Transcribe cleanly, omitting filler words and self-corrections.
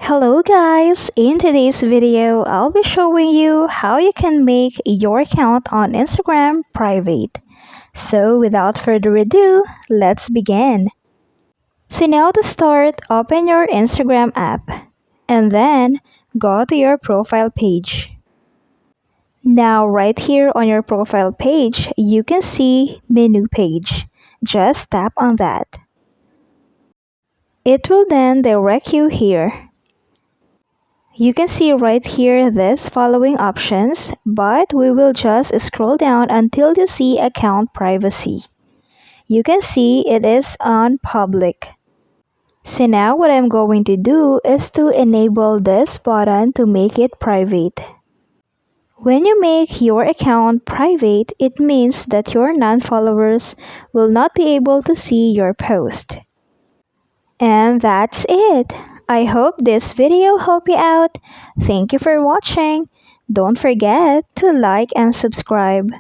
Hello guys! In today's video, I'll be showing you how you can make your account on Instagram private. So without further ado, let's begin. So now to start, open your Instagram app and then go to your profile page. Now right here on your profile page, you can see menu page. Just tap on that. It will then direct you here. You can see right here this following options, but we will just scroll down until you see account privacy. You can see it is on public. So now what I'm going to do is to enable this button to make it private. When you make your account private, it means that your non-followers will not be able to see your post. And that's it. I hope this video helped you out. Thank you for watching. Don't forget to like and subscribe.